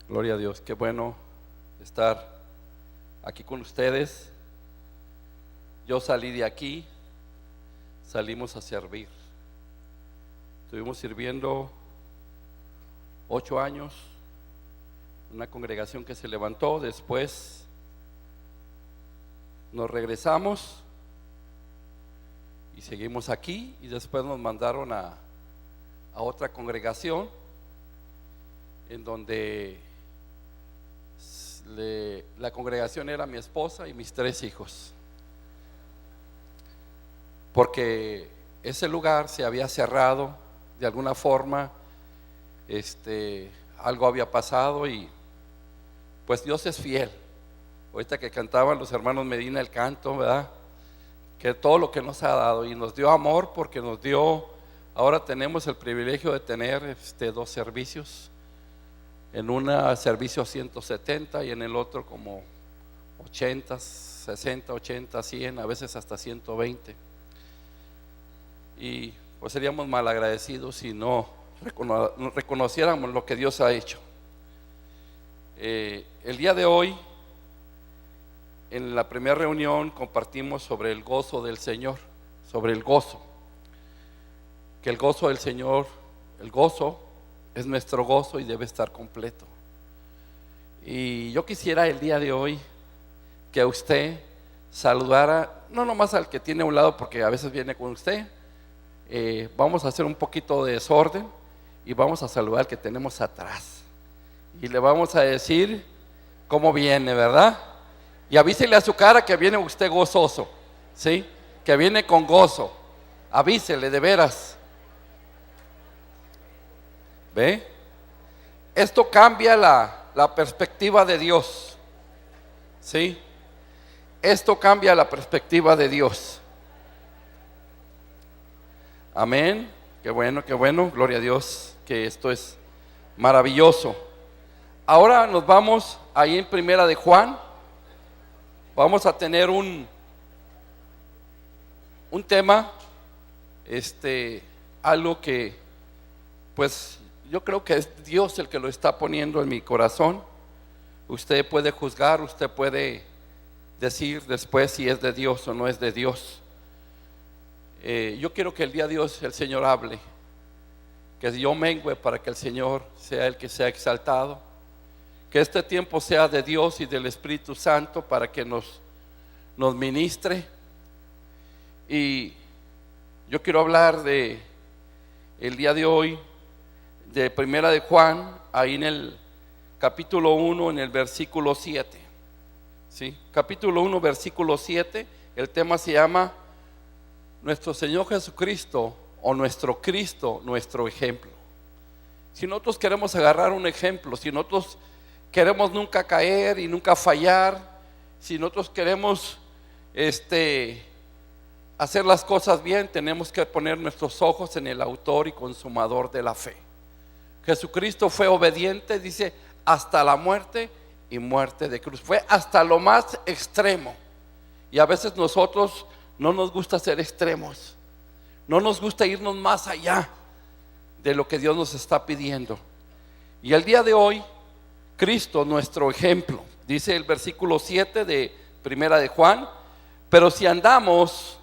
Gloria a Dios, qué bueno estar aquí con ustedes. Yo salí de aquí, salimos a servir. Estuvimos sirviendo 8 años, una congregación que se levantó. Después nos regresamos y seguimos aquí, y después nos mandaron a otra congregación en donde la congregación era mi esposa y mis 3 hijos, porque ese lugar se había cerrado de alguna forma. Algo había pasado y pues Dios es fiel. Ahorita que cantaban los hermanos Medina el canto, ¿verdad? Que todo lo que nos ha dado, y nos dio amor, porque nos dio, ahora tenemos el privilegio de tener 2 servicios. En un servicio 170 y en el otro como 80, 60, 80, 100, a veces hasta 120. Y pues seríamos malagradecidos si no reconociéramos lo que Dios ha hecho. El día de hoy, en la primera reunión, compartimos sobre el gozo del Señor, sobre el gozo. Que el gozo del Señor, el gozo es nuestro gozo y debe estar completo. Y yo quisiera el día de hoy que usted saludara, no nomás al que tiene a un lado, porque a veces viene con usted. Vamos a hacer un poquito de desorden y vamos a saludar al que tenemos atrás. Y le vamos a decir cómo viene, ¿verdad? Y avísele a su cara que viene usted gozoso, ¿sí? Que viene con gozo. Avísele de veras. ¿Ve? Esto cambia la perspectiva de Dios, ¿sí? Esto cambia la perspectiva de Dios. Amén. Qué bueno, gloria a Dios, que esto es maravilloso. Ahora nos vamos ahí en Primera de Juan. Vamos a tener un tema, algo que pues yo creo que es Dios el que lo está poniendo en mi corazón. Usted puede juzgar, usted puede decir después si es de Dios o no es de Dios. Yo quiero que el día de Dios el Señor hable, que yo mengüe para que el Señor sea el que sea exaltado, que este tiempo sea de Dios y del Espíritu Santo para que nos ministre. Y yo quiero hablar de el día de hoy de Primera de Juan, ahí en el capítulo 1, en el versículo 7. ¿Sí? Capítulo 1, versículo 7. El tema se llama Nuestro Señor Jesucristo, o nuestro Cristo, nuestro ejemplo. Si nosotros queremos agarrar un ejemplo, si nosotros queremos nunca caer y nunca fallar, si nosotros queremos hacer las cosas bien, tenemos que poner nuestros ojos en el autor y consumador de la fe. Jesucristo fue obediente, dice, hasta la muerte y muerte de cruz. Fue hasta lo más extremo. Y a veces nosotros no nos gusta ser extremos, no nos gusta irnos más allá de lo que Dios nos está pidiendo. Y el día de hoy, Cristo, nuestro ejemplo, dice el versículo 7 de Primera de Juan: pero si andamos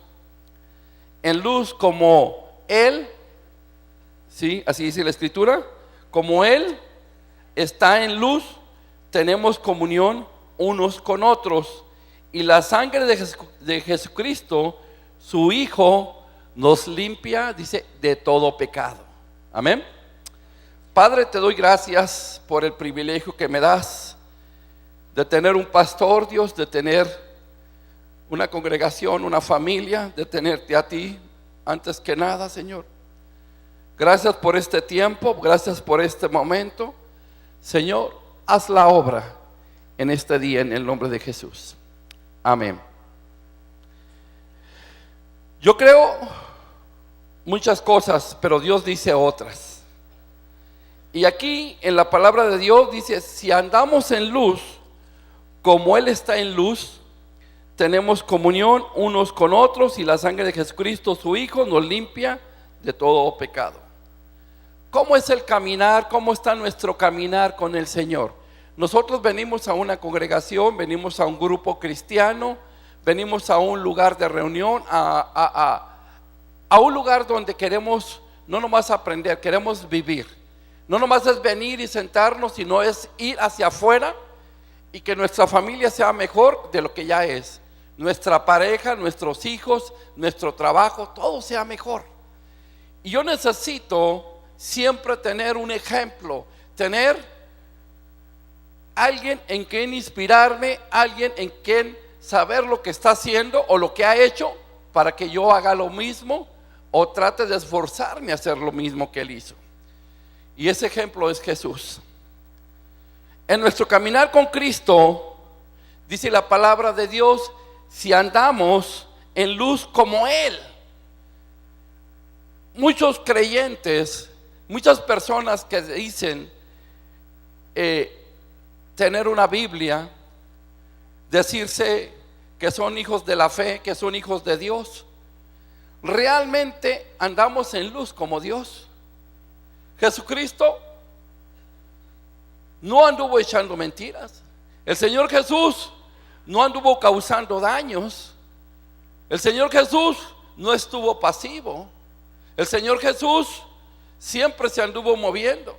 en luz como Él, ¿sí? Así dice la Escritura, como Él está en luz, tenemos comunión unos con otros, y la sangre de Jesucristo, su Hijo, nos limpia, dice, de todo pecado. Amén. Padre, te doy gracias por el privilegio que me das de tener un pastor, Dios, de tener una congregación, una familia, de tenerte a ti antes que nada, Señor. Gracias por este tiempo, gracias por este momento. Señor, haz la obra en este día en el nombre de Jesús. Amén. Yo creo muchas cosas, pero Dios dice otras. Y aquí en la palabra de Dios dice: si andamos en luz como Él está en luz, tenemos comunión unos con otros, y la sangre de Jesucristo, su Hijo, nos limpia de todo pecado. ¿Cómo es el caminar? ¿Cómo está nuestro caminar con el Señor? Nosotros venimos a una congregación, venimos a un grupo cristiano, venimos a un lugar de reunión, a un lugar donde queremos no nomás aprender, queremos vivir. No nomás es venir y sentarnos, sino es ir hacia afuera y que nuestra familia sea mejor de lo que ya es. Nuestra pareja, nuestros hijos, nuestro trabajo, todo sea mejor. Y yo necesito siempre tener un ejemplo, tener alguien en quien inspirarme, alguien en quien saber lo que está haciendo o lo que ha hecho para que yo haga lo mismo o trate de esforzarme a hacer lo mismo que él hizo. Y ese ejemplo es Jesús. En nuestro caminar con Cristo, dice la palabra de Dios, si andamos en luz como Él. Muchos creyentes, muchas personas que dicen tener una Biblia, decirse que son hijos de la fe, que son hijos de Dios, realmente andamos en luz como Dios. Jesucristo no anduvo echando mentiras. El Señor Jesús no anduvo causando daños. El Señor Jesús no estuvo pasivo. El Señor Jesús siempre se anduvo moviendo.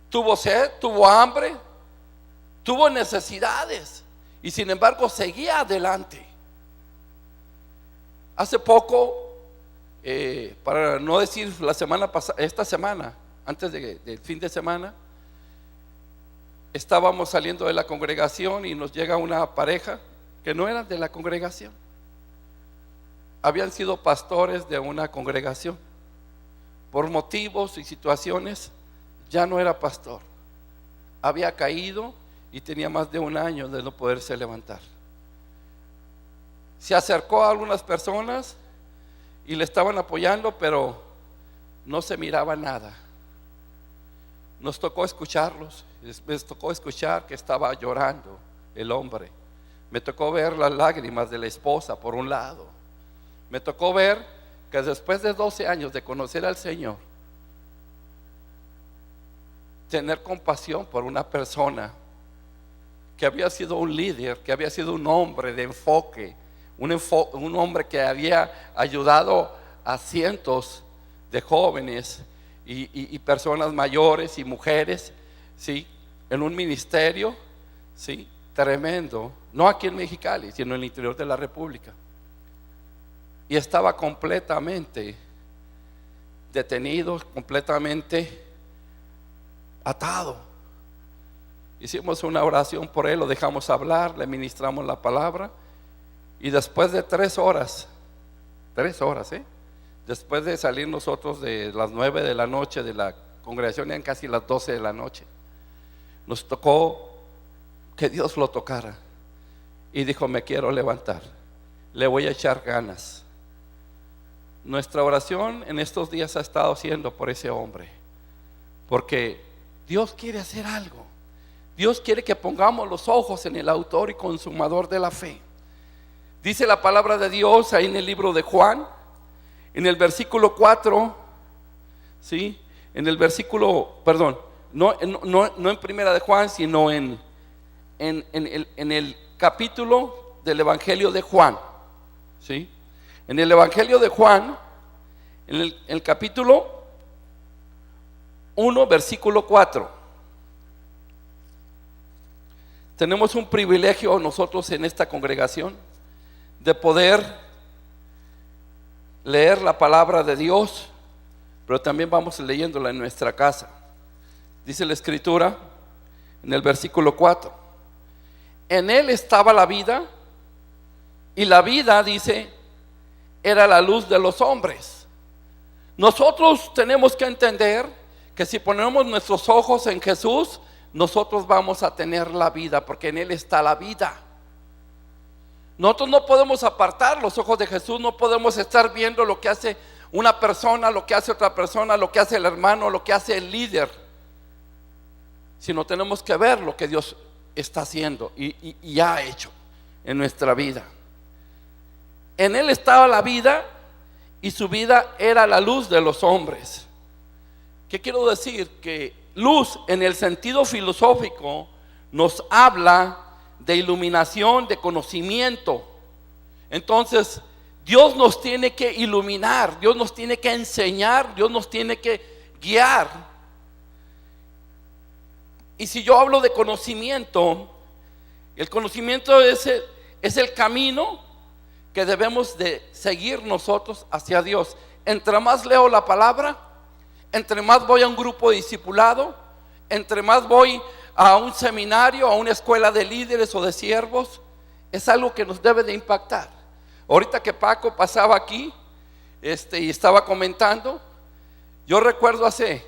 Tuvo sed, tuvo hambre, tuvo necesidades y sin embargo seguía adelante. Hace poco, para no decir la semana pasada, esta semana, antes del fin de semana, estábamos saliendo de la congregación y nos llega una pareja que no eran de la congregación. Habían sido pastores de una congregación. Por motivos y situaciones ya no era pastor. Había caído y tenía más de un año de no poderse levantar. Se acercó a algunas personas y le estaban apoyando, pero no se miraba nada. Nos tocó escucharlos. Me tocó escuchar que estaba llorando el hombre. Me tocó ver las lágrimas de la esposa por un lado. Me tocó ver que después de 12 años de conocer al Señor, tener compasión por una persona que había sido un líder, que había sido un hombre de enfoque, un hombre que había ayudado a cientos de jóvenes y personas mayores y mujeres, ¿sí? En un ministerio, ¿sí? Tremendo, no aquí en Mexicali, sino en el interior de la República. Y estaba completamente detenido, completamente atado. Hicimos una oración por él, lo dejamos hablar, le ministramos la palabra. Y después de 3 horas, después de salir nosotros de las 9 de la noche de la congregación, eran casi las 12 de la noche, nos tocó que Dios lo tocara. Y dijo: me quiero levantar, le voy a echar ganas. Nuestra oración en estos días ha estado siendo por ese hombre, porque Dios quiere hacer algo. Dios quiere que pongamos los ojos en el autor y consumador de la fe. Dice la palabra de Dios ahí en el libro de Juan, en el versículo 4, ¿sí? En el versículo, perdón, no en primera de Juan, sino en el capítulo del Evangelio de Juan, ¿sí? En el Evangelio de Juan, en el capítulo 1, versículo 4. Tenemos un privilegio nosotros en esta congregación de poder leer la palabra de Dios, pero también vamos leyéndola en nuestra casa. Dice la Escritura en el versículo 4: en él estaba la vida, y la vida, dice, era la luz de los hombres. Nosotros tenemos que entender que si ponemos nuestros ojos en Jesús, nosotros vamos a tener la vida, porque en él está la vida. Nosotros no podemos apartar los ojos de Jesús, no podemos estar viendo lo que hace una persona, lo que hace otra persona, lo que hace el hermano, lo que hace el líder, sino tenemos que ver lo que Dios está haciendo y ha hecho en nuestra vida. En él estaba la vida, y su vida era la luz de los hombres. ¿Qué quiero decir? Que luz en el sentido filosófico nos habla de iluminación, de conocimiento. Entonces, Dios nos tiene que iluminar, Dios nos tiene que enseñar, Dios nos tiene que guiar. Y si yo hablo de conocimiento, el conocimiento es el camino que debemos de seguir nosotros hacia Dios. Entre más leo la palabra, entre más voy a un grupo de discipulado, entre más voy a un seminario, a una escuela de líderes o de siervos, es algo que nos debe de impactar. Ahorita que Paco pasaba aquí y estaba comentando, yo recuerdo hace,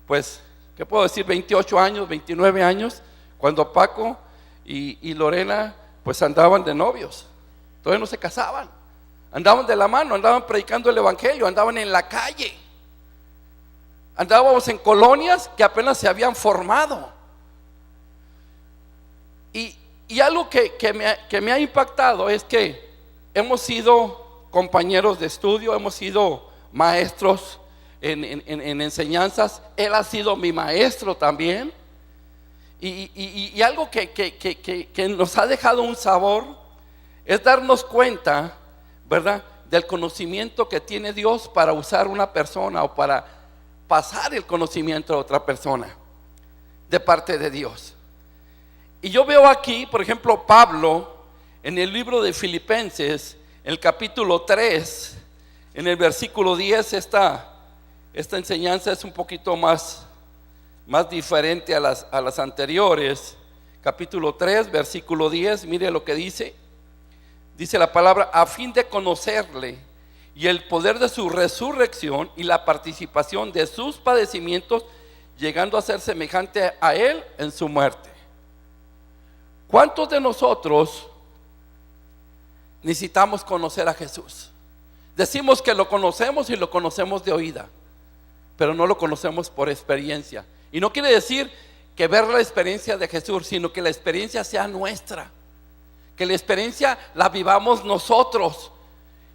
pues, ¿qué puedo decir? 28 años, 29 años, cuando Paco y Lorena pues andaban de novios, todavía no se casaban, andaban de la mano, andaban predicando el evangelio, andaban en la calle, andábamos en colonias que apenas se habían formado. Y algo que me ha impactado es que hemos sido compañeros de estudio, hemos sido maestros en enseñanzas. Él ha sido mi maestro también. Y algo que nos ha dejado un sabor es darnos cuenta, ¿verdad?, del conocimiento que tiene Dios para usar una persona o para pasar el conocimiento a otra persona de parte de Dios. Y yo veo aquí, por ejemplo, Pablo en el libro de Filipenses, el capítulo 3, en el versículo 10, esta enseñanza es un poquito más diferente a las anteriores. Capítulo 3, versículo 10, mire lo que dice. Dice la palabra: a fin de conocerle y el poder de su resurrección y la participación de sus padecimientos, llegando a ser semejante a él en su muerte. ¿Cuántos de nosotros necesitamos conocer a Jesús? Decimos que lo conocemos y lo conocemos de oída, pero no lo conocemos por experiencia. Y no quiere decir que ver la experiencia de Jesús, sino que la experiencia sea nuestra, que la experiencia la vivamos nosotros.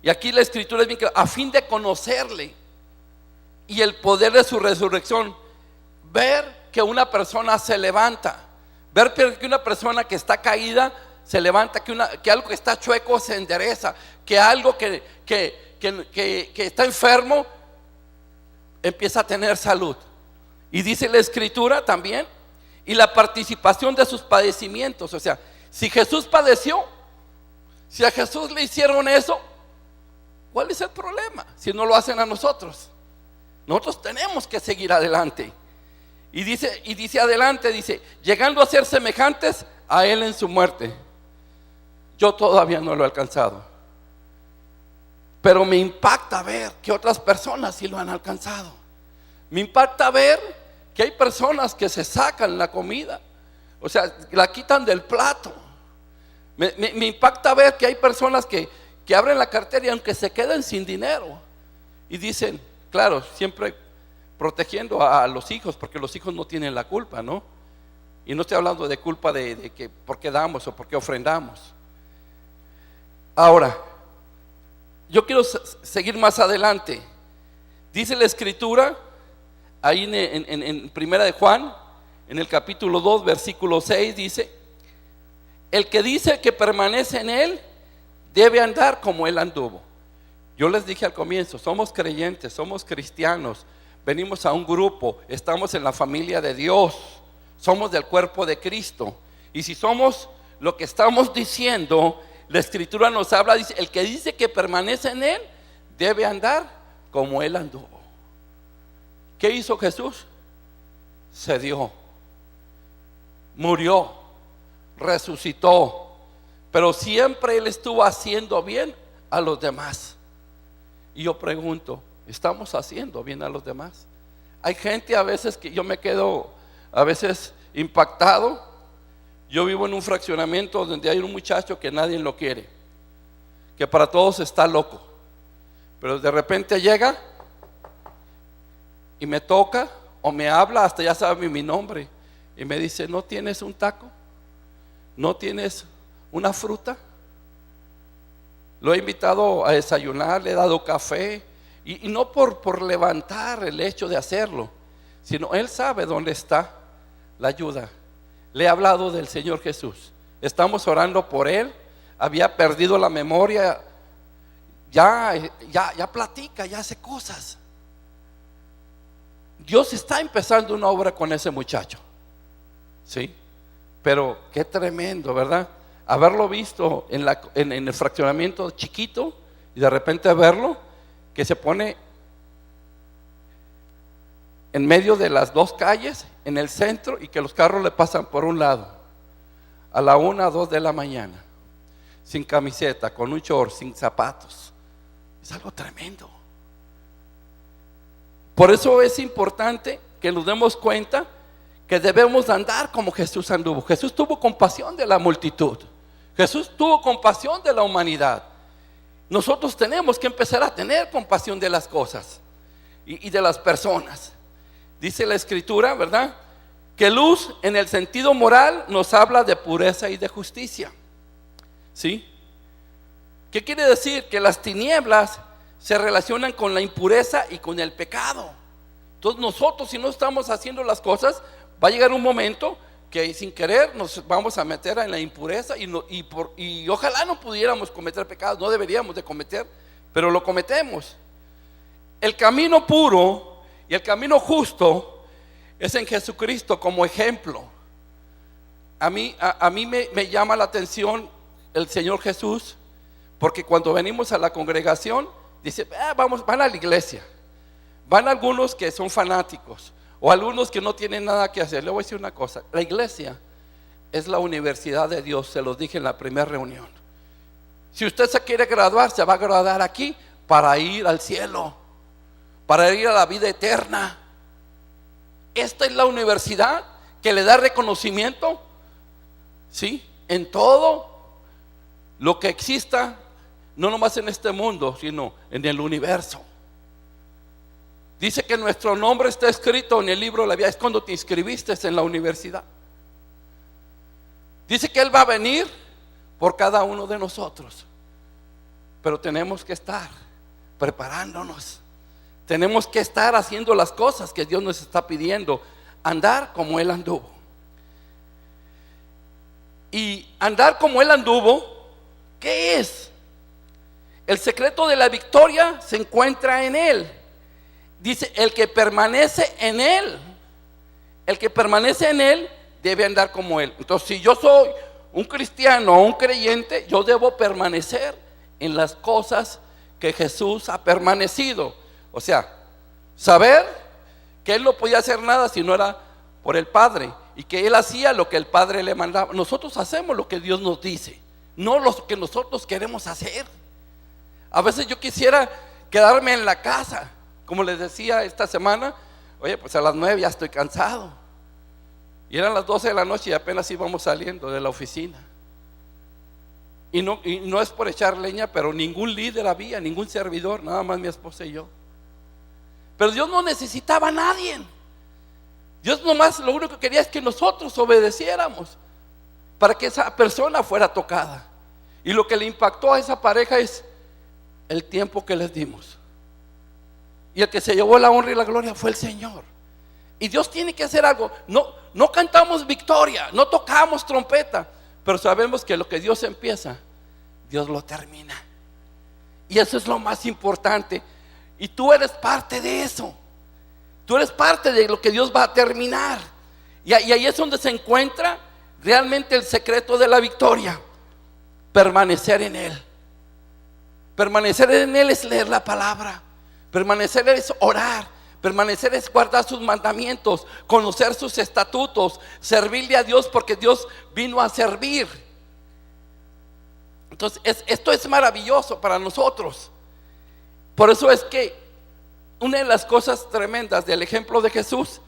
Y aquí la escritura es bien clara: a fin de conocerle y el poder de su resurrección. Ver que una persona se levanta, ver que una persona que está caída se levanta, que algo que está chueco se endereza, que algo que está enfermo empieza a tener salud. Y dice la escritura también: y la participación de sus padecimientos. O sea, si Jesús padeció, si a Jesús le hicieron eso, ¿cuál es el problema? Si no lo hacen a nosotros. Nosotros tenemos que seguir adelante. Y dice adelante, dice: llegando a ser semejantes a él en su muerte. Yo todavía no lo he alcanzado, pero me impacta ver que otras personas sí lo han alcanzado. Me impacta ver que hay personas que se sacan la comida, o sea, la quitan del plato. Me impacta ver que hay personas que abren la cartera y aunque se queden sin dinero, y dicen, claro, siempre protegiendo a los hijos, porque los hijos no tienen la culpa, ¿no? Y no estoy hablando de culpa de que por qué damos o por qué ofrendamos. Ahora, yo quiero seguir más adelante. Dice la escritura ahí en Primera de Juan, en el capítulo 2, versículo 6, dice: el que dice que permanece en él debe andar como él anduvo. Yo les dije al comienzo, somos creyentes, somos cristianos, venimos a un grupo, estamos en la familia de Dios, somos del cuerpo de Cristo. Y si somos lo que estamos diciendo, la escritura nos habla, dice: el que dice que permanece en él debe andar como él anduvo. ¿Qué hizo Jesús? Se dio, murió, resucitó, pero siempre él estuvo haciendo bien a los demás. Y yo pregunto, ¿estamos haciendo bien a los demás? Hay gente a veces que yo me quedo a veces impactado. Yo vivo en un fraccionamiento donde hay un muchacho que nadie lo quiere, que para todos está loco, pero de repente llega y me toca o me habla, hasta ya sabe mi nombre, y me dice: ¿no tienes un taco? ¿No tienes una fruta? Lo he invitado a desayunar, le he dado café, y no por levantar el hecho de hacerlo, sino él sabe dónde está la ayuda. le he hablado del Señor Jesús. Estamos orando por él. Había perdido la memoria. Ya platica, ya hace cosas. Dios está empezando una obra con ese muchacho. Sí, pero qué tremendo, ¿verdad? Haberlo visto en el fraccionamiento chiquito y de repente verlo que se pone en medio de las dos calles, en el centro, y que los carros le pasan por un lado a la 1 o 2 de la mañana, sin camiseta, con un short, sin zapatos. Es algo tremendo. Por eso es importante que nos demos cuenta que debemos andar como Jesús anduvo. Jesús tuvo compasión de la multitud. Jesús tuvo compasión de la humanidad. Nosotros tenemos que empezar a tener compasión de las cosas y de las personas. Dice la Escritura, ¿verdad?, que luz en el sentido moral nos habla de pureza y de justicia. ¿Sí? ¿Qué quiere decir? Que las tinieblas se relacionan con la impureza y con el pecado. Entonces nosotros, si no estamos haciendo las cosas, va a llegar un momento que sin querer nos vamos a meter en la impureza y ojalá no pudiéramos cometer pecados, no deberíamos de cometer, pero lo cometemos. El camino puro y el camino justo es en Jesucristo como ejemplo. A mí me llama la atención el Señor Jesús, porque cuando venimos a la congregación, dice, van a la iglesia. Van algunos que son fanáticos o algunos que no tienen nada que hacer. Le voy a decir una cosa: la iglesia es la universidad de Dios. Se los dije en la primera reunión. Si usted se quiere graduar, se va a graduar aquí para ir al cielo, para ir a la vida eterna. Esta es la universidad que le da reconocimiento, ¿sí?, en todo lo que exista, no nomás en este mundo, sino en el universo. Dice que nuestro nombre está escrito en el libro de la vida. Es cuando te inscribiste en la universidad. Dice que Él va a venir por cada uno de nosotros, pero tenemos que estar preparándonos. Tenemos que estar haciendo las cosas que Dios nos está pidiendo. Andar como Él anduvo. Y andar como Él anduvo, ¿qué es? El secreto de la victoria se encuentra en Él. Dice, el que permanece en Él, el que permanece en Él debe andar como Él. Entonces, si yo soy un cristiano o un creyente, yo debo permanecer en las cosas que Jesús ha permanecido. O sea, saber que Él no podía hacer nada si no era por el Padre, y que Él hacía lo que el Padre le mandaba. Nosotros hacemos lo que Dios nos dice, no lo que nosotros queremos hacer. A veces yo quisiera quedarme en la casa, como les decía esta semana. Oye, pues a las 9 ya estoy cansado. Y eran las 12 de la noche y apenas íbamos saliendo de la oficina. Y no es por echar leña, pero ningún líder había, ningún servidor, nada más mi esposa y yo. Pero Dios no necesitaba a nadie. Dios nomás lo único que quería es que nosotros obedeciéramos para que esa persona fuera tocada. Y lo que le impactó a esa pareja es el tiempo que les dimos. Y el que se llevó la honra y la gloria fue el Señor. Y Dios tiene que hacer algo. No cantamos victoria, no tocamos trompeta, pero sabemos que lo que Dios empieza, Dios lo termina. Y eso es lo más importante. Y tú eres parte de eso. Tú eres parte de lo que Dios va a terminar. Y ahí es donde se encuentra realmente el secreto de la victoria. Permanecer en Él. Permanecer en Él es leer la palabra. Permanecer es orar. Permanecer es guardar sus mandamientos, conocer sus estatutos, servirle a Dios, porque Dios vino a servir. Entonces esto es maravilloso para nosotros. Por eso es que una de las cosas tremendas del ejemplo de Jesús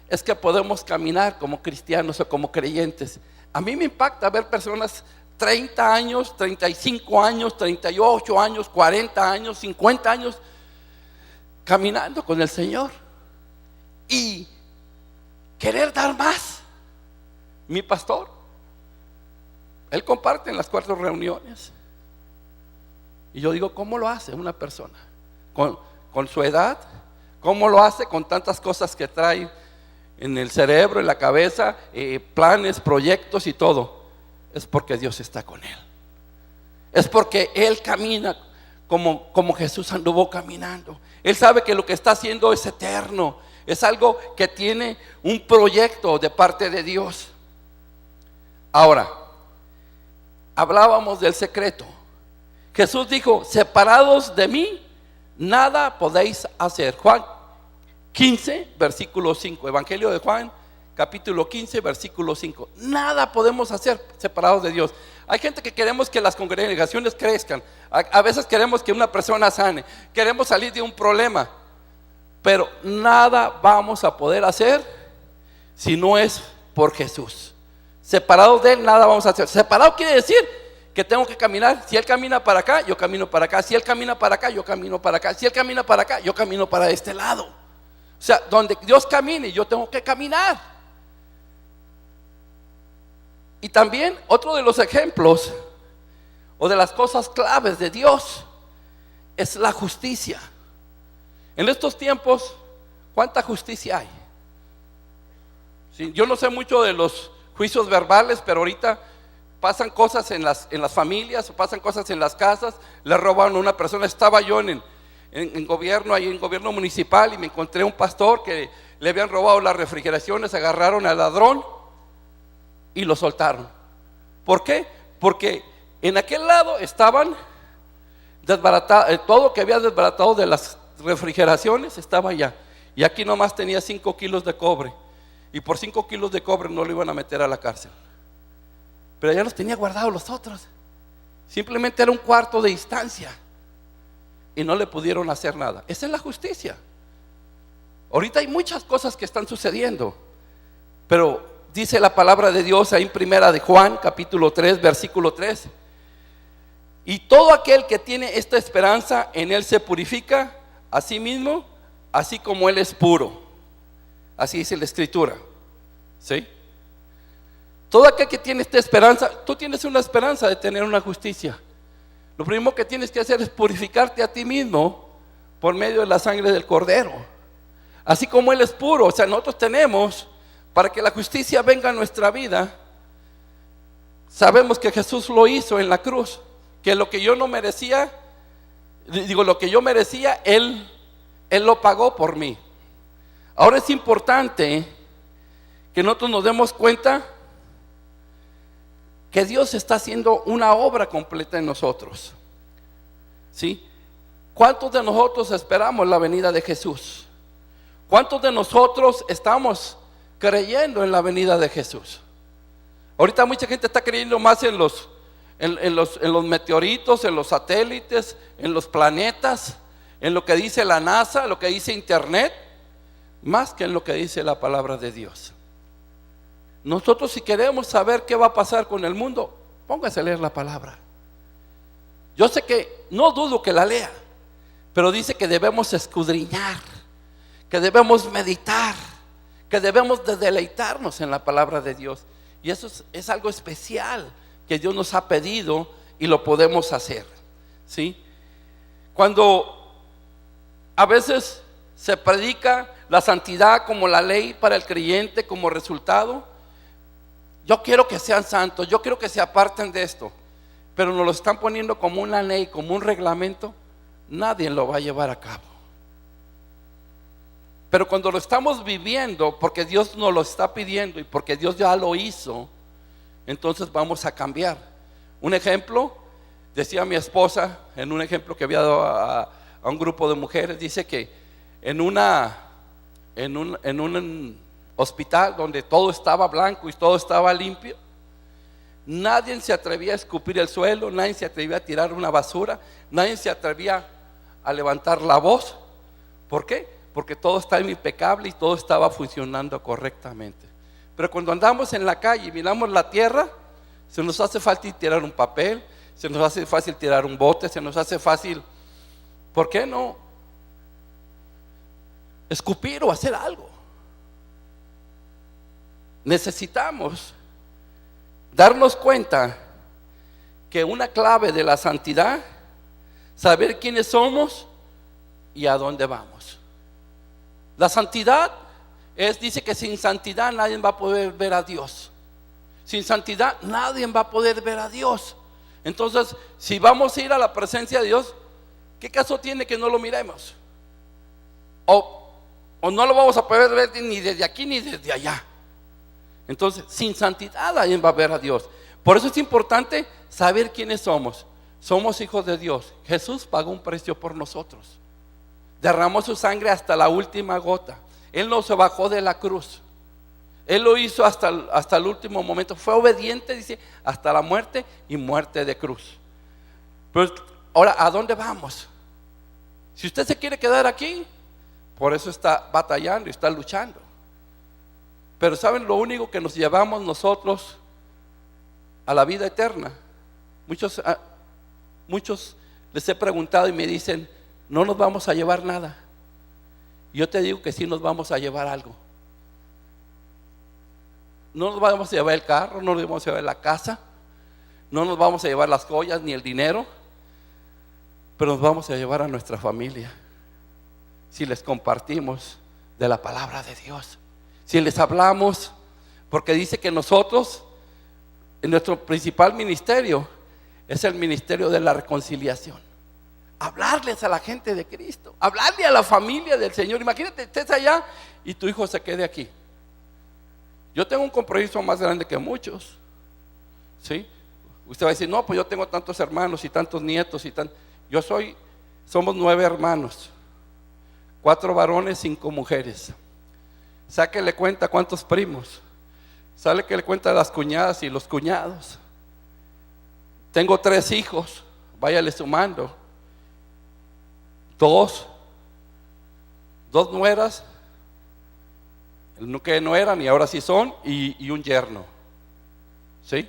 es que podemos caminar como cristianos o como creyentes. A mí me impacta ver personas 30 años, 35 años, 38 años, 40 años, 50 años caminando con el Señor y querer dar más. Mi pastor, él comparte en las 4 reuniones, y yo digo, ¿cómo lo hace una persona con su edad? ¿Cómo lo hace con tantas cosas que trae en el cerebro, en la cabeza, planes, proyectos y todo, es porque Dios está con él. Es porque él camina como Jesús anduvo caminando. Él sabe que lo que está haciendo es eterno, es algo que tiene un proyecto de parte de Dios. Ahora, hablábamos del secreto. Jesús dijo: separados de mí, nada podéis hacer. Juan 15, versículo 5. Evangelio de Juan, capítulo 15, versículo 5. Nada podemos hacer separados de Dios. Hay gente que queremos que las congregaciones crezcan. A veces queremos que una persona sane. Queremos salir de un problema. Pero nada vamos a poder hacer si no es por Jesús. Separados de Él, nada vamos a hacer. Separado quiere decir que tengo que caminar. Si Él camina para acá, yo camino para acá. Si Él camina para acá, yo camino para acá. Si Él camina para acá, yo camino para este lado. O sea, donde Dios camine, yo tengo que caminar. Y también otro de los ejemplos o de las cosas claves de Dios es la justicia. En estos tiempos, ¿cuánta justicia hay? Sí, yo no sé mucho de los juicios verbales, pero ahorita pasan cosas en las familias, pasan cosas en las casas. Le robaron a una persona. Estaba yo en gobierno, ahí en gobierno municipal, y me encontré un pastor que le habían robado las refrigeraciones. Agarraron al ladrón y lo soltaron. ¿Por qué? Porque en aquel lado estaban desbaratados, todo lo que había desbaratado de las refrigeraciones estaba allá, y aquí nomás tenía 5 kilos de cobre, y por 5 kilos de cobre no lo iban a meter a la cárcel, pero allá los tenía guardados los otros. Simplemente era un cuarto de distancia y no le pudieron hacer nada. Esa es la justicia. Ahorita hay muchas cosas que están sucediendo, pero dice la palabra de Dios ahí en primera de Juan, capítulo 3, versículo 3: y todo aquel que tiene esta esperanza en Él se purifica a sí mismo, así como Él es puro. Así dice la Escritura. ¿Sí? Todo aquel que tiene esta esperanza, tú tienes una esperanza de tener una justicia. Lo primero que tienes que hacer es purificarte a ti mismo por medio de la sangre del Cordero. Así como Él es puro. O sea, nosotros tenemos, para que la justicia venga a nuestra vida, sabemos que Jesús lo hizo en la cruz, que lo que yo no merecía, lo que yo merecía, Él lo pagó por mí. Ahora es importante que nosotros nos demos cuenta que Dios está haciendo una obra completa en nosotros. ¿Sí? ¿Cuántos de nosotros esperamos la venida de Jesús? ¿Cuántos de nosotros estamos creyendo en la venida de Jesús? Ahorita mucha gente está creyendo más en los meteoritos, en los satélites, en los planetas, en lo que dice la NASA, lo que dice Internet, más que en lo que dice la palabra de Dios. Nosotros, si queremos saber qué va a pasar con el mundo, póngase a leer la palabra. Yo sé que, no dudo que la lea, pero dice que debemos escudriñar, que debemos meditar, que debemos de deleitarnos en la palabra de Dios. Y eso es algo especial que Dios nos ha pedido, y lo podemos hacer. ¿Sí? Cuando a veces se predica la santidad como la ley para el creyente, como resultado, yo quiero que sean santos, yo quiero que se aparten de esto, pero nos lo están poniendo como una ley, como un reglamento, nadie lo va a llevar a cabo. Pero cuando lo estamos viviendo, porque Dios nos lo está pidiendo y porque Dios ya lo hizo, entonces vamos a cambiar. Un ejemplo, decía mi esposa, en un ejemplo que había dado a un grupo de mujeres, dice que en un hospital donde todo estaba blanco y todo estaba limpio, nadie se atrevía a escupir el suelo, nadie se atrevía a tirar una basura, nadie se atrevía a levantar la voz. ¿Por qué? Porque todo estaba impecable y todo estaba funcionando correctamente. Pero cuando andamos en la calle y miramos la tierra, se nos hace fácil tirar un papel, se nos hace fácil tirar un bote, se nos hace fácil, ¿por qué no escupir o hacer algo? Necesitamos darnos cuenta que una clave de la santidad, saber quiénes somos y a dónde vamos. La santidad dice que sin santidad nadie va a poder ver a Dios. Sin santidad nadie va a poder ver a Dios. Entonces, si vamos a ir a la presencia de Dios, ¿qué caso tiene que no lo miremos? O no lo vamos a poder ver ni desde aquí ni desde allá. Entonces, sin santidad nadie va a ver a Dios. Por eso es importante saber quiénes somos. Somos hijos de Dios. Jesús pagó un precio por nosotros. Derramó su sangre hasta la última gota. Él no se bajó de la cruz. Él lo hizo hasta el último momento. Fue obediente, dice, hasta la muerte y muerte de cruz. Pero ahora, ¿a dónde vamos? Si usted se quiere quedar aquí, por eso está batallando y está luchando. Pero ¿saben lo único que nos llevamos nosotros a la vida eterna? Muchos les he preguntado y me dicen, no nos vamos a llevar nada. Y yo te digo que sí nos vamos a llevar algo. No nos vamos a llevar el carro, no nos vamos a llevar la casa, no nos vamos a llevar las joyas ni el dinero, pero nos vamos a llevar a nuestra familia. Si les compartimos de la palabra de Dios, si les hablamos, porque dice que nosotros, en nuestro principal ministerio, es el ministerio de la reconciliación. Hablarles a la gente de Cristo, hablarle a la familia del Señor. Imagínate, estés allá y tu hijo se quede aquí. Yo tengo un compromiso más grande que muchos, ¿sí? Usted va a decir, no, pues yo tengo tantos hermanos y tantos nietos y somos 9 hermanos, 4 varones, 5 mujeres. Sáquele cuenta cuántos primos, sale que le cuenta las cuñadas y los cuñados. Tengo 3 hijos, váyale sumando. 2 nueras, que no eran y ahora sí son, y un yerno, ¿sí?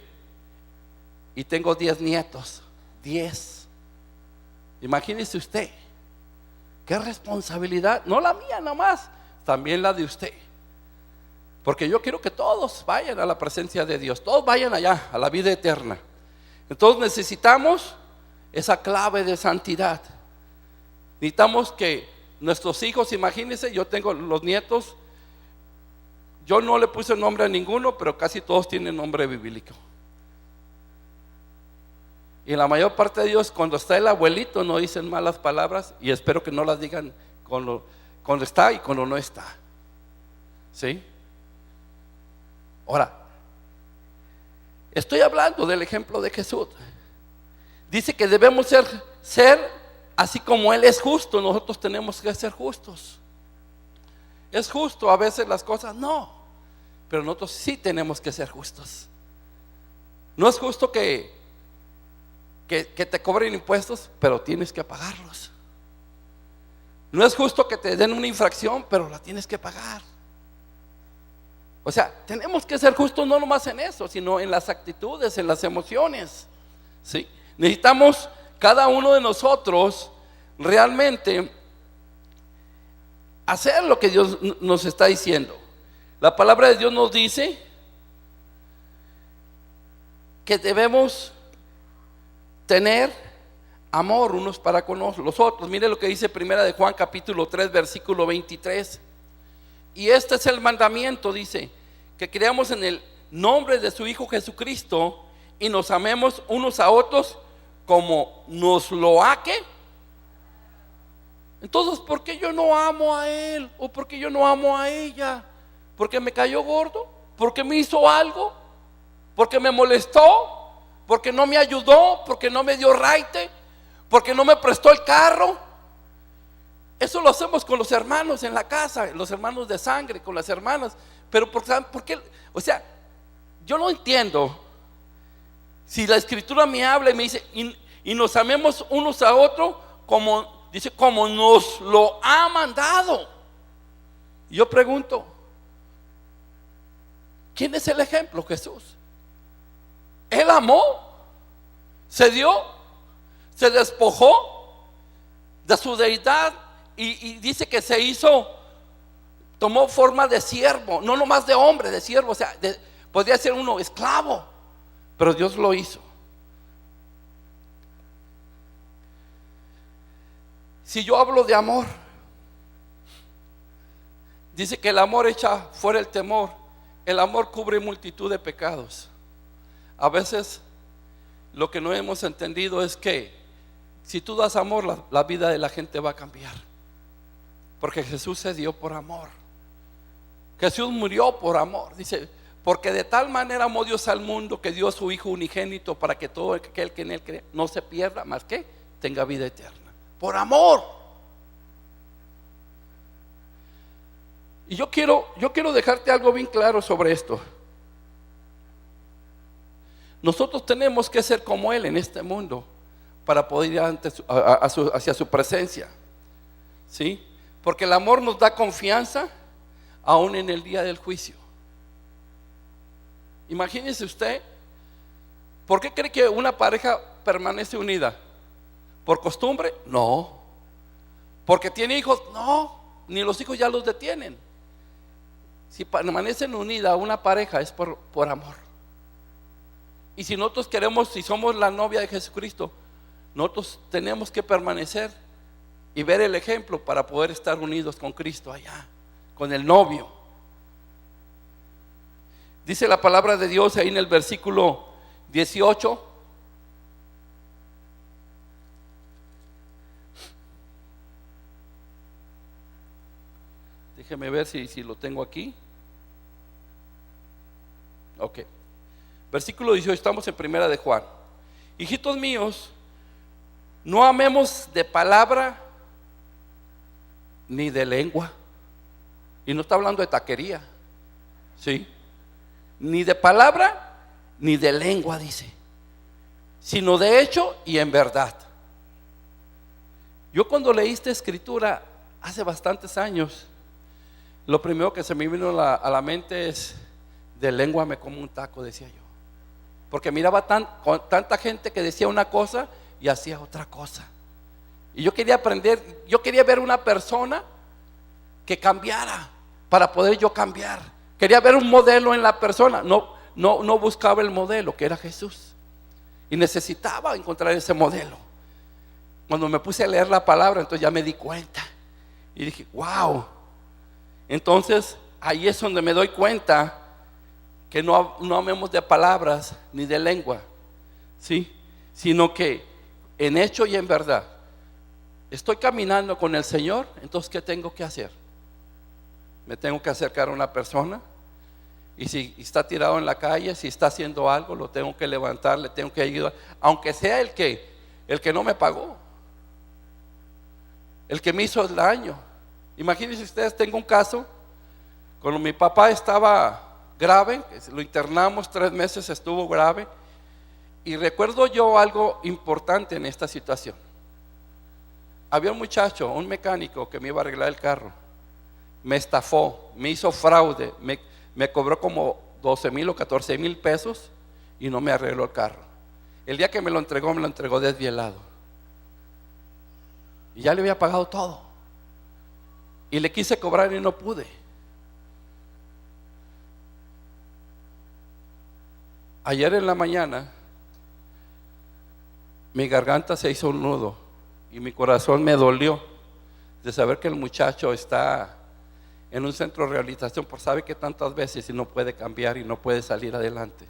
Y tengo 10 nietos, 10. Imagínese usted, qué responsabilidad, no la mía nomás, también la de usted. Porque yo quiero que todos vayan a la presencia de Dios, todos vayan allá, a la vida eterna. Entonces necesitamos esa clave de santidad. Necesitamos que nuestros hijos, imagínense, yo tengo los nietos, yo no le puse nombre a ninguno, pero casi todos tienen nombre bíblico. Y la mayor parte de ellos, cuando está el abuelito, no dicen malas palabras, y espero que no las digan cuando está y cuando no está. ¿Sí? Ahora, estoy hablando del ejemplo de Jesús. Dice que debemos ser así como Él es justo, nosotros tenemos que ser justos. ¿Es justo a veces las cosas? No, pero nosotros sí tenemos que ser justos. No es justo que te cobren impuestos, pero tienes que pagarlos. No es justo que te den una infracción, pero la tienes que pagar. O sea, tenemos que ser justos no nomás en eso, sino en las actitudes, en las emociones, ¿sí? Necesitamos cada uno de nosotros realmente hacer lo que Dios nos está diciendo. La palabra de Dios nos dice que debemos tener amor unos para con los otros. Mire lo que dice Primera de Juan capítulo 3 versículo 23. Y este es el mandamiento, dice, que creamos en el nombre de su Hijo Jesucristo y nos amemos unos a otros como nos lo ha que. Entonces, ¿por qué yo no amo a él? ¿O por qué yo no amo a ella? ¿Porque me cayó gordo? ¿Porque me hizo algo? ¿Porque me molestó? ¿Porque no me ayudó? ¿Porque no me dio raite? ¿Porque no me prestó el carro? Eso lo hacemos con los hermanos en la casa, los hermanos de sangre, con las hermanas. Pero ¿por qué? O sea, yo no entiendo. Si la escritura me habla y me dice y nos amemos unos a otros como dice, como nos lo ha mandado. Y yo pregunto, ¿quién es el ejemplo? Jesús. Él amó, se dio, se despojó de su deidad y dice que se hizo, tomó forma de siervo, no nomás de hombre, de siervo. O sea, podría ser uno esclavo, pero Dios lo hizo. Si yo hablo de amor, Dice que el amor echa fuera el temor. El amor cubre multitud de pecados. A veces lo que no hemos entendido es que si tú das amor, la vida de la gente va a cambiar. Porque Jesús se dio por amor. Jesús murió por amor. Dice, porque de tal manera amó Dios al mundo que dio a su Hijo unigénito para que todo aquel que en él cree no se pierda, más que tenga vida eterna. Por amor. Y yo quiero dejarte algo bien claro sobre esto. Nosotros tenemos que ser como Él en este mundo para poder ir hacia su presencia. ¿Sí? Porque el amor nos da confianza aún en el día del juicio. Imagínese usted, ¿por qué cree que una pareja permanece unida? ¿Por costumbre? No. ¿Porque tiene hijos? No, ni los hijos ya los detienen. Si permanecen unidas una pareja es por amor. Y si nosotros queremos, si somos la novia de Jesucristo, nosotros tenemos que permanecer y ver el ejemplo para poder estar unidos con Cristo allá, con el novio. Dice la palabra de Dios ahí en el versículo 18. Déjeme ver si lo tengo aquí. Ok. Versículo 18, estamos en primera de Juan. Hijitos míos, no amemos de palabra ni de lengua. Y no está hablando de taquería. ¿Sí? Ni de palabra ni de lengua, dice, sino de hecho y en verdad. Yo cuando leí esta escritura hace bastantes años, lo primero que se me vino a la mente es: de lengua me como un taco, decía yo. Porque miraba tanta gente que decía una cosa y hacía otra cosa. Y yo quería aprender, yo quería ver una persona que cambiara para poder yo cambiar. Quería ver un modelo en la persona. No buscaba el modelo que era Jesús. Y necesitaba encontrar ese modelo. Cuando me puse a leer la palabra, entonces ya me di cuenta. Y dije, wow. Entonces ahí es donde me doy cuenta que no amemos de palabras ni de lengua, ¿sí? Sino que en hecho y en verdad. Estoy caminando con el Señor, entonces ¿qué tengo que hacer? Me tengo que acercar a una persona, y si está tirado en la calle, si está haciendo algo, lo tengo que levantar, le tengo que ayudar, aunque sea el que no me pagó, el que me hizo el daño. Imagínense ustedes, tengo un caso, cuando mi papá estaba grave, lo internamos 3 meses, estuvo grave, y recuerdo yo algo importante en esta situación. Había un muchacho, un mecánico que me iba a arreglar el carro, me estafó, me hizo fraude, me cobró como 12,000 o 14,000 pesos y no me arregló el carro. El día que me lo entregó desvielado, y ya le había pagado todo, y le quise cobrar y no pude. Ayer en la mañana mi garganta se hizo un nudo y mi corazón me dolió de saber que el muchacho está en un centro de rehabilitación por sabe que tantas veces y no puede cambiar y no puede salir adelante.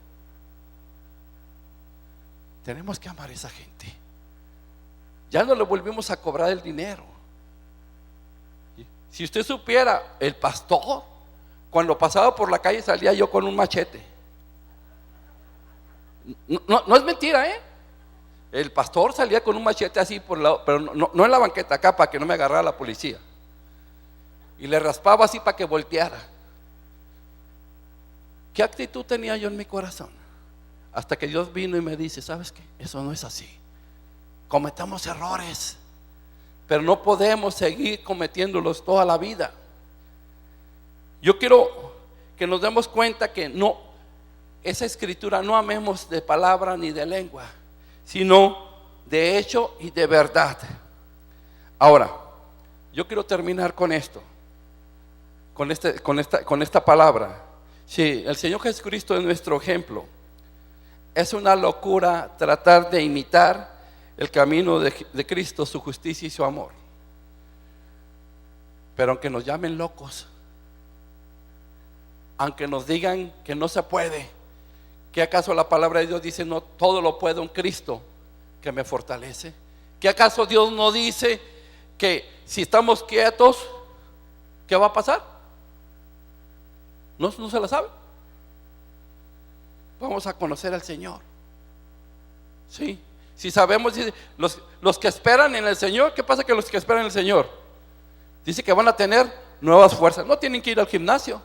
Tenemos que amar a esa gente. Ya no le volvimos a cobrar el dinero. Si usted supiera, el pastor, cuando pasaba por la calle salía yo con un machete. No es mentira, ¿eh? El pastor salía con un machete así por lado, pero no en la banqueta acá para que no me agarrara la policía. Y le raspaba así para que volteara. ¿Qué actitud tenía yo en mi corazón? Hasta que Dios vino y me dice, ¿sabes qué? Eso no es así. Cometemos errores, pero no podemos seguir cometiéndolos toda la vida. Yo quiero que nos demos cuenta que esa escritura no amemos de palabra ni de lengua, sino de hecho y de verdad. Ahora, yo quiero terminar con esto, con esta palabra. Sí, el Señor Jesucristo es nuestro ejemplo. Es una locura tratar de imitar el camino de Cristo, su justicia y su amor. Pero aunque nos llamen locos, aunque nos digan que no se puede, ¿qué acaso la palabra de Dios dice no todo lo puedo en Cristo que me fortalece? ¿Qué acaso Dios no dice que si estamos quietos, qué va a pasar? No se la sabe. Vamos a conocer al Señor. Sí, si sabemos, los que esperan en el Señor, ¿qué pasa que los que esperan en el Señor? Dice que van a tener nuevas fuerzas. No tienen que ir al gimnasio.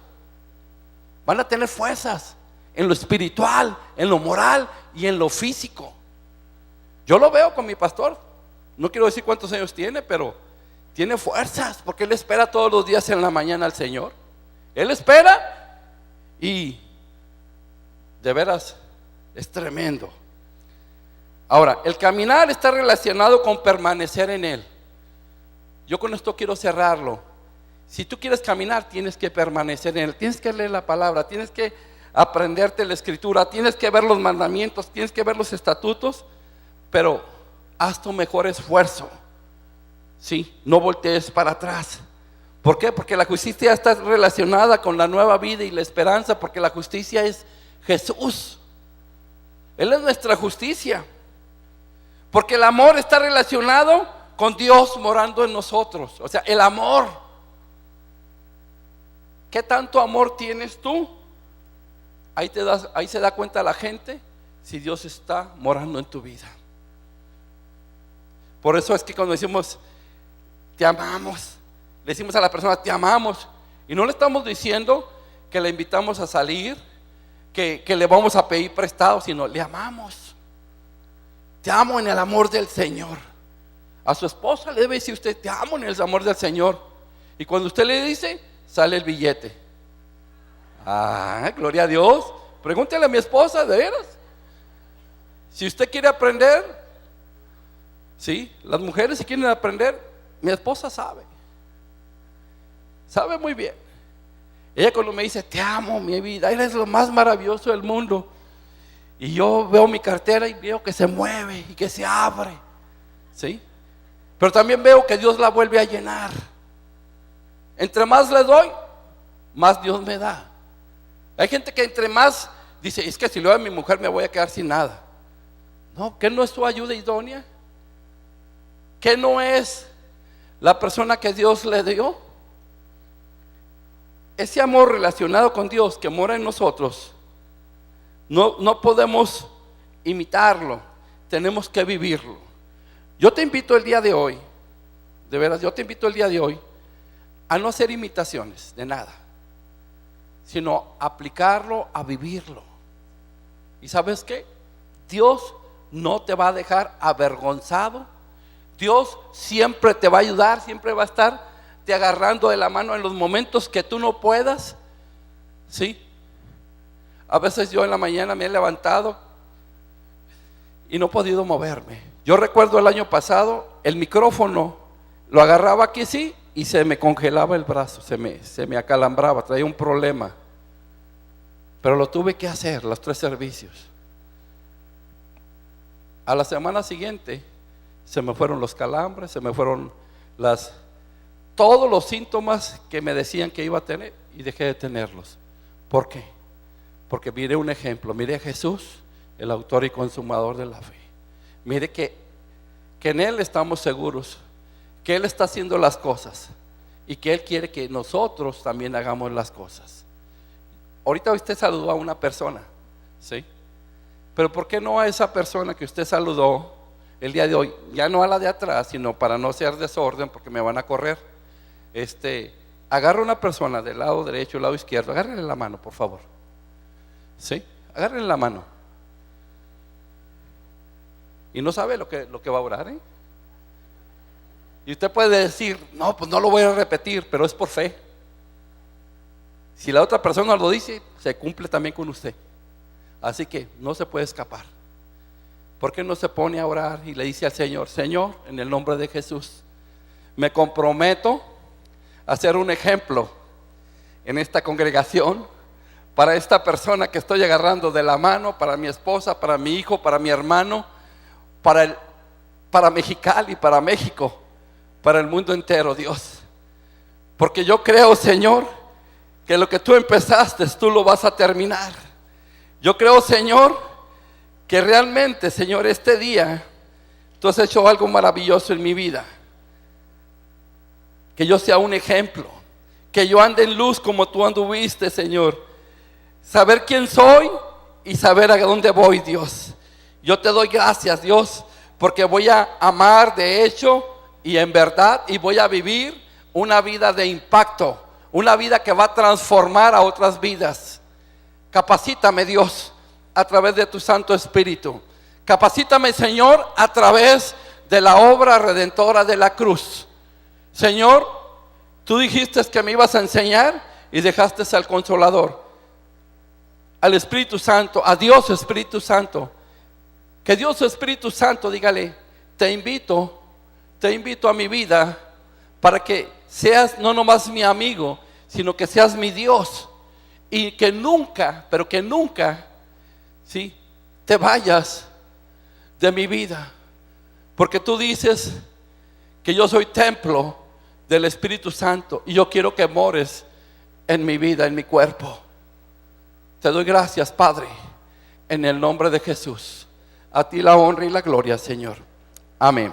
Van a tener fuerzas en lo espiritual, en lo moral y en lo físico. Yo lo veo con mi pastor. No quiero decir cuántos años tiene, pero tiene fuerzas porque él espera todos los días en la mañana al Señor. Él espera y de veras es tremendo. Ahora, el caminar está relacionado con permanecer en Él. Yo con esto quiero cerrarlo. Si tú quieres caminar, tienes que permanecer en Él. Tienes que leer la palabra, tienes que aprenderte la escritura, tienes que ver los mandamientos, tienes que ver los estatutos, pero haz tu mejor esfuerzo. Sí, no voltees para atrás. ¿Por qué? Porque la justicia está relacionada con la nueva vida y la esperanza, porque la justicia es Jesús. Él es nuestra justicia. Porque el amor está relacionado con Dios morando en nosotros. O sea, el amor. ¿Qué tanto amor tienes tú? Ahí se da cuenta la gente si Dios está morando en tu vida. Por eso es que cuando decimos te amamos, le decimos a la persona te amamos, y no le estamos diciendo que le invitamos a salir, que le vamos a pedir prestado, sino le amamos. Te amo en el amor del Señor. A su esposa le debe decir usted te amo en el amor del Señor. Y cuando usted le dice, sale el billete. Gloria a Dios. Pregúntele a mi esposa, de veras. Si usted quiere aprender, sí, las mujeres si quieren aprender, mi esposa sabe muy bien. Ella cuando me dice te amo mi vida, eres lo más maravilloso del mundo, y yo veo mi cartera y veo que se mueve y que se abre, ¿sí? Pero también veo que Dios la vuelve a llenar. Entre más le doy, más Dios me da. Hay gente que entre más dice, es que si le doy a mi mujer me voy a quedar sin nada. No, ¿qué no es tu ayuda idónea? ¿Qué no es la persona que Dios le dio? Ese amor relacionado con Dios que mora en nosotros, no podemos imitarlo, tenemos que vivirlo. Yo te invito el día de hoy, de veras, yo te invito el día de hoy a no hacer imitaciones de nada, sino aplicarlo, a vivirlo. ¿Y sabes qué? Dios no te va a dejar avergonzado. Dios siempre te va a ayudar, siempre va a estar te agarrando de la mano en los momentos que tú no puedas. ¿Sí? A veces yo en la mañana me he levantado y no he podido moverme. Yo recuerdo el año pasado, el micrófono lo agarraba aquí así y se me congelaba el brazo, se me acalambraba, traía un problema. Pero lo tuve que hacer, los 3 servicios. A la semana siguiente se me fueron los calambres, se me fueron todos los síntomas que me decían que iba a tener, y dejé de tenerlos. ¿Por qué? Porque miré un ejemplo, miré a Jesús, el autor y consumador de la fe. Mire que en Él estamos seguros, que Él está haciendo las cosas y que Él quiere que nosotros también hagamos las cosas. Ahorita usted saludó a una persona, ¿sí? Pero ¿por qué no a esa persona que usted saludó el día de hoy? Ya no a la de atrás, sino para no hacer desorden, porque me van a correr. Agarra una persona del lado derecho, del lado izquierdo, agárrele la mano, por favor. ¿Sí? Agárrele la mano. Y no sabe lo que va a orar, ¿eh? Y usted puede decir, no, pues no lo voy a repetir, pero es por fe. Si la otra persona lo dice, se cumple también con usted. Así que no se puede escapar. ¿Por qué no se pone a orar y le dice al Señor, Señor, en el nombre de Jesús, me comprometo a ser un ejemplo en esta congregación para esta persona que estoy agarrando de la mano, para mi esposa, para mi hijo, para mi hermano, para Mexicali, para México, para el mundo entero, Dios? Porque yo creo, Señor, que lo que tú empezaste, tú lo vas a terminar. Yo creo, Señor, que realmente, Señor, este día tú has hecho algo maravilloso en mi vida. Que yo sea un ejemplo, que yo ande en luz como tú anduviste, Señor. Saber quién soy y saber a dónde voy, Dios. Yo te doy gracias, Dios, porque voy a amar de hecho y en verdad, y voy a vivir una vida de impacto, una vida que va a transformar a otras vidas. Capacítame, Dios, a través de tu Santo Espíritu. Capacítame, Señor, a través de la obra redentora de la cruz. Señor, tú dijiste que me ibas a enseñar y dejaste al Consolador, al Espíritu Santo, a Dios Espíritu Santo. Que Dios Espíritu Santo, dígale, te invito a mi vida para que seas no nomás mi amigo, sino que seas mi Dios. Y que nunca, pero que nunca, ¿sí?, te vayas de mi vida. Porque tú dices que yo soy templo del Espíritu Santo y yo quiero que mores en mi vida, en mi cuerpo. Te doy gracias, Padre, en el nombre de Jesús. A ti la honra y la gloria, Señor. Amén.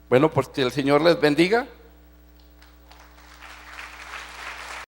Bueno, pues que el Señor les bendiga.